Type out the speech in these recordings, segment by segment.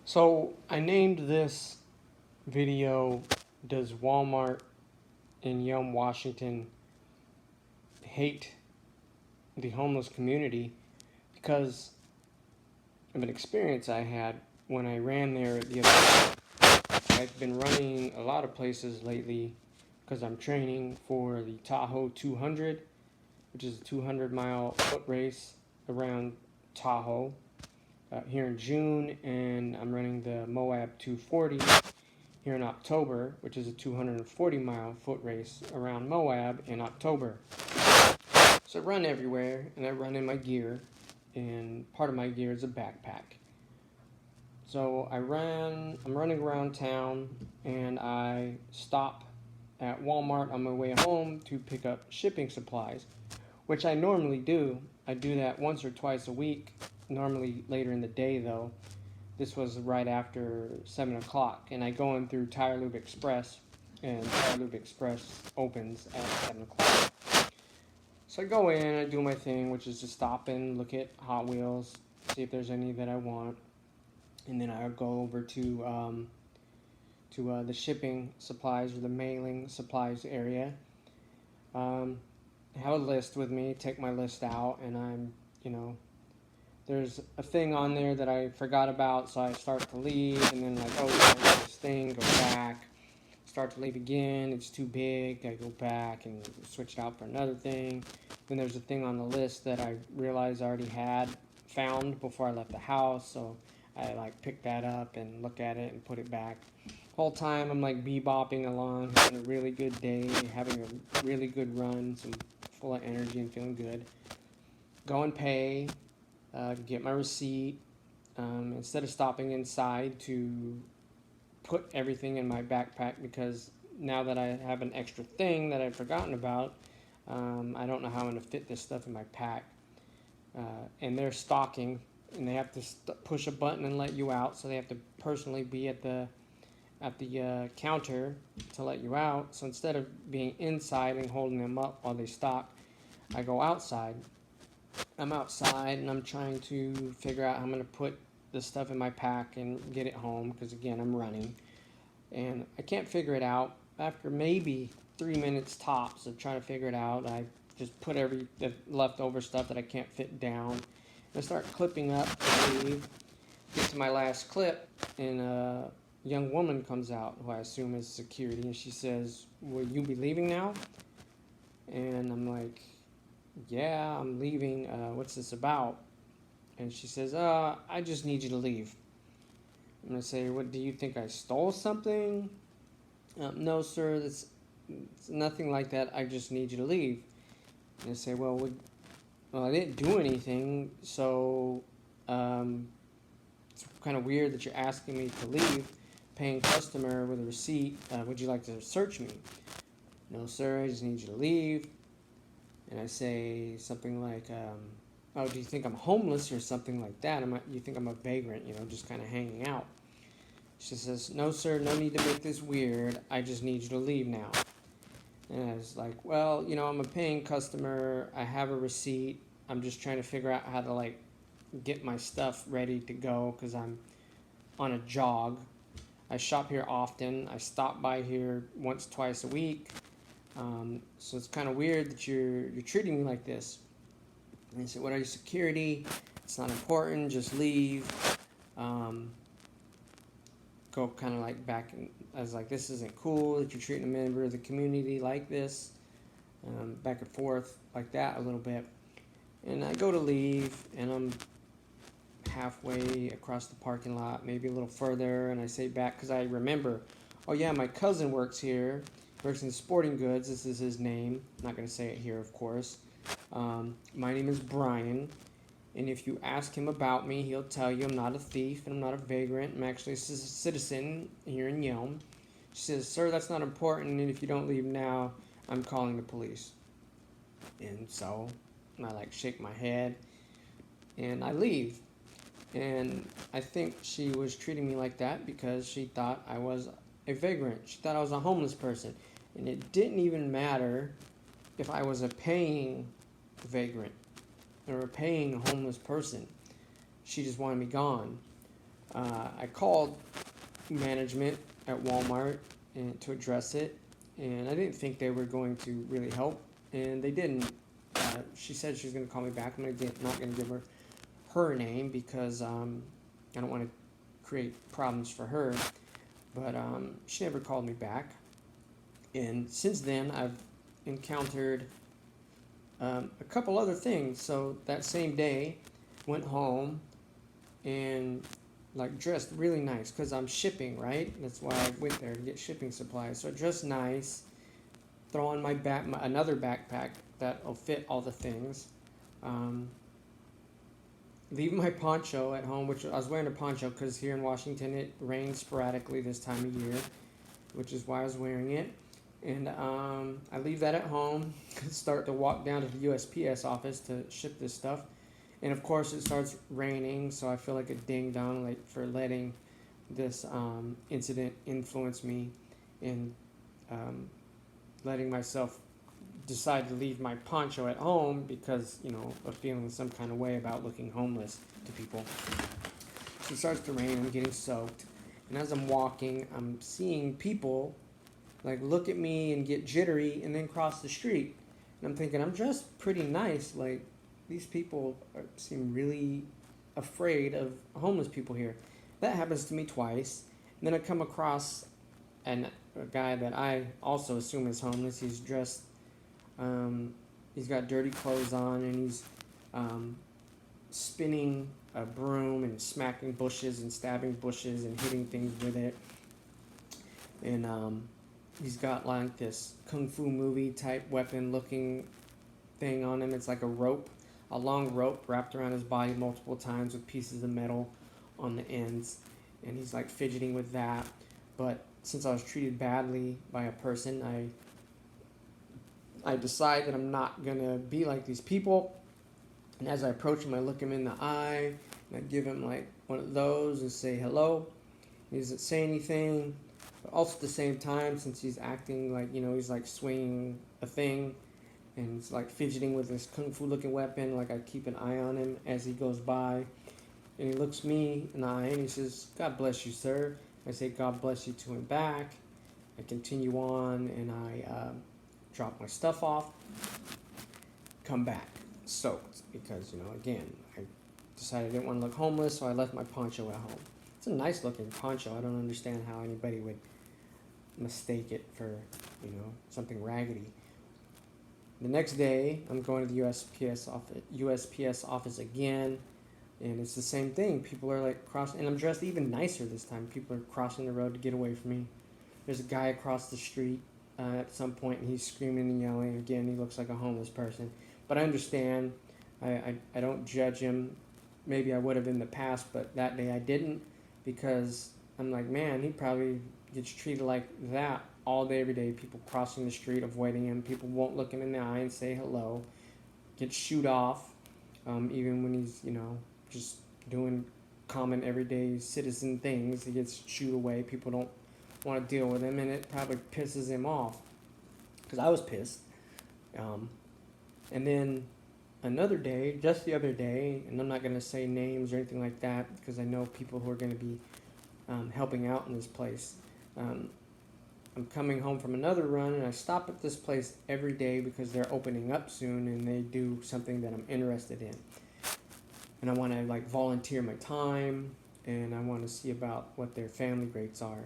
So I named this video, Does Walmart in Yelm, Washington hate the homeless community? Because of an experience I had when I ran there the other day. I've been running a lot of places lately because I'm training for the Tahoe 200, which is a 200-mile foot race around Tahoe here in June, and I'm running the Moab 240 here in October, which is a 240-mile foot race around Moab in October. So I run everywhere, and I run in my gear, and part of my gear is a backpack. So I'm running around town, and I stop at Walmart on my way home to pick up shipping supplies, which I normally do. I do that once or twice a week, normally later in the day though. This was right after 7 o'clock, and I go in through Tire Lube Express, and Tire Lube Express opens at 7 o'clock. So I go in, I do my thing, which is to stop and look at Hot Wheels, see if there's any that I want, and then I'll go over to the shipping supplies or the mailing supplies area. I have a list with me, take my list out, and there's a thing on there that I forgot about, so I start to leave, and then like, oh, there's this thing, go back, start to leave again, it's too big, I go back and switch it out for another thing. Then there's a thing on the list that I realized I already had found before I left the house, so I like pick that up and look at it and put it back. Whole time I'm like bebopping along, having a really good day, having a really good run, full of energy and feeling good. Go and pay. Get my receipt. Instead of stopping inside to put everything in my backpack, because now that I have an extra thing that I'd forgotten about, I don't know how I'm going to fit this stuff in my pack. And they're stocking, and they have to push a button and let you out, so they have to personally be at the counter to let you out. So instead of being inside and holding them up while they stock, I go outside. I'm outside and I'm trying to figure out how I'm going to put the stuff in my pack and get it home, because again, I'm running and I can't figure it out. After maybe 3 minutes tops of trying to figure it out, I just put the leftover stuff that I can't fit down, and I start clipping up to leave. Get to my last clip, and a young woman comes out, who I assume is security, and she says, "Will you be leaving now?" And I'm like, "Yeah, I'm leaving. What's this about?" And she says, "I just need you to leave." I'm going to say, "What, do you think I stole something?" "No, sir, it's nothing like that. I just need you to leave." And I say, well, I didn't do anything, so it's kind of weird that you're asking me to leave. Paying customer with a receipt. Would you like to search me? "No, sir, I just need you to leave." And I say something like, "Oh, do you think I'm homeless or something like that? You think I'm a vagrant, just kind of hanging out?" She says, "No, sir, no need to make this weird. I just need you to leave now." And I was like, "Well, I'm a paying customer. I have a receipt. I'm just trying to figure out how to, get my stuff ready to go, because I'm on a jog. I shop here often. I stop by here once, twice a week. So it's kind of weird that you're treating me like this." And they said, "What are you, security? It's not important. Just leave." Go kind of like back, and I was like, "This isn't cool that you're treating a member of the community like this." Back and forth like that a little bit. And I go to leave, and I'm halfway across the parking lot, maybe a little further, and I say back, because I remember, oh yeah, my cousin works here. Works in sporting goods. This is his name. I'm not going to say it here, of course. My name is Brian, and if you ask him about me, he'll tell you I'm not a thief and I'm not a vagrant. I'm actually a citizen here in Yelm. She says, "Sir, that's not important, and if you don't leave now, I'm calling the police." And so I shake my head, and I leave. And I think she was treating me like that because she thought I was a vagrant. She thought I was a homeless person. And it didn't even matter if I was a paying vagrant or a paying homeless person. She just wanted me gone. I called management at Walmart and to address it, and I didn't think they were going to really help, and they didn't. She said she was going to call me back. Not going to give her name because I don't want to create problems for her. But she never called me back, and since then I've encountered a couple other things. So that same day, went home and like dressed really nice because I'm shipping, right? That's why I went there to get shipping supplies. So I dressed nice, throw on another backpack that'll fit all the things. Um, leave my poncho at home, which I was wearing a poncho because here in Washington it rains sporadically this time of year, which is why I was wearing it. And I leave that at home, start to walk down to the USPS office to ship this stuff. And of course, it starts raining, so I feel like a ding dong like for letting this incident influence me and letting myself decide to leave my poncho at home because, of feeling some kind of way about looking homeless to people. So it starts to rain, I'm getting soaked. And as I'm walking, I'm seeing people like look at me and get jittery and then cross the street. And I'm thinking, I'm dressed pretty nice. Like, these people seem really afraid of homeless people here. That happens to me twice. And then I come across a guy that I also assume is homeless. He's dressed, he's got dirty clothes on, and he's spinning a broom and smacking bushes and stabbing bushes and hitting things with it. And he's got like this kung fu movie type weapon looking thing on him. It's like a long rope wrapped around his body multiple times with pieces of metal on the ends. And he's like fidgeting with that. But since I was treated badly by a person, I decide that I'm not going to be like these people. And as I approach him, I look him in the eye, and I give him like one of those and say hello. He doesn't say anything. But also at the same time, since he's acting like, he's like swinging a thing, and he's like fidgeting with this kung fu looking weapon, like I keep an eye on him as he goes by. And he looks me in the eye and he says, "God bless you, sir." I say, "God bless you" to him back. I continue on and I drop my stuff off, come back soaked because, again, I decided I didn't want to look homeless, so I left my poncho at home. It's a nice looking poncho. I don't understand how anybody would mistake it for, something raggedy. The next day, I'm going to the USPS office again, and it's the same thing. People are like crossing, and I'm dressed even nicer this time. People are crossing the road to get away from me. There's a guy across the street at some point, and he's screaming and yelling. Again, he looks like a homeless person. But I understand. I don't judge him. Maybe I would have in the past, but that day I didn't, because I'm like, man, he probably gets treated like that all day, every day. People crossing the street, avoiding him. People won't look him in the eye and say hello. Gets shooed off, even when he's, just doing common everyday citizen things. He gets shooed away. People don't want to deal with him, and it probably pisses him off, because I was pissed. And then another day, just the other day, and I'm not going to say names or anything like that because I know people who are going to be helping out in this place. I'm coming home from another run, and I stop at this place every day because they're opening up soon and they do something that I'm interested in. And I want to volunteer my time, and I want to see about what their family rates are.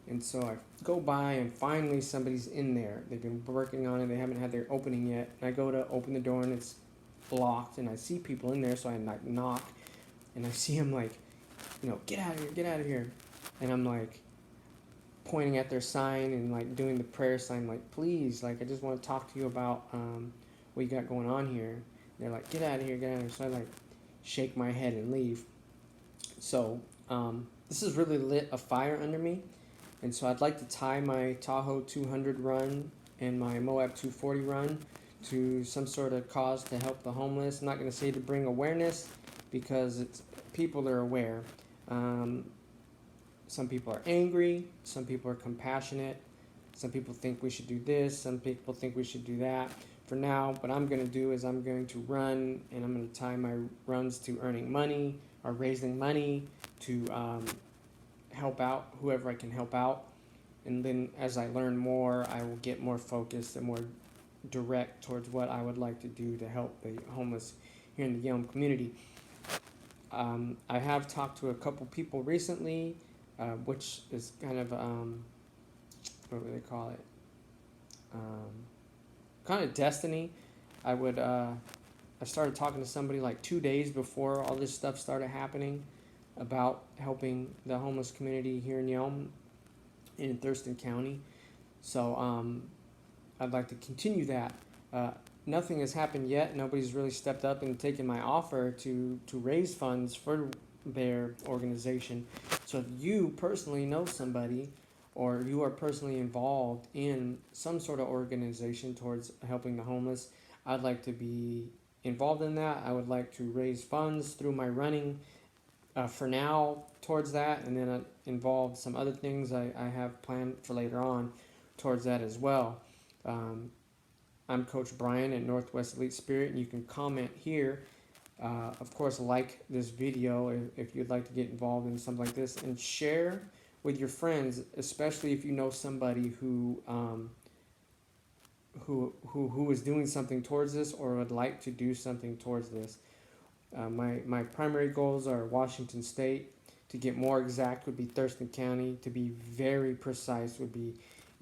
And so I go by, and finally somebody's in there. They've been working on it. They haven't had their opening yet. And I go to open the door, and it's blocked. And I see people in there, so I knock. And I see them get out of here, get out of here. And I'm pointing at their sign and doing the prayer sign, please, I just want to talk to you about what you got going on here. And they're like, get out of here, get out of here. So I shake my head and leave. So this has really lit a fire under me. And so I'd like to tie my Tahoe 200 run and my Moab 240 run to some sort of cause to help the homeless. I'm not going to say to bring awareness, because people are aware. Some people are angry. Some people are compassionate. Some people think we should do this. Some people think we should do that. For now, what I'm going to do is I'm going to run, and I'm going to tie my runs to earning money are raising money to help out whoever I can help out. And then as I learn more, I will get more focused and more direct towards what I would like to do to help the homeless here in the Yelm community. I have talked to a couple people recently, which is kind of, what would they call it? Kind of destiny. I started talking to somebody like 2 days before all this stuff started happening about helping the homeless community here in Yelm in Thurston County. So I'd like to continue that. Nothing has happened yet. Nobody's really stepped up and taken my offer to raise funds for their organization. So if you personally know somebody or you are personally involved in some sort of organization towards helping the homeless, I'd like to be involved in that. I would like to raise funds through my running for now towards that, and then involve some other things I have planned for later on towards that as well. I'm Coach Brian at Northwest Elite Spirit, and you can comment here. Of course, like this video if you'd like to get involved in something like this, and share with your friends, especially if you know somebody who is doing something towards this or would like to do something towards this. My primary goals are Washington State. To get more exact would be Thurston County. To be very precise would be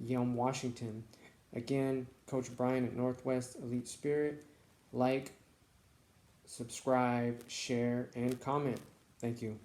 Yelm, Washington. Again, Coach Brian at Northwest Elite Spirit. Like, subscribe, share, and comment. Thank you.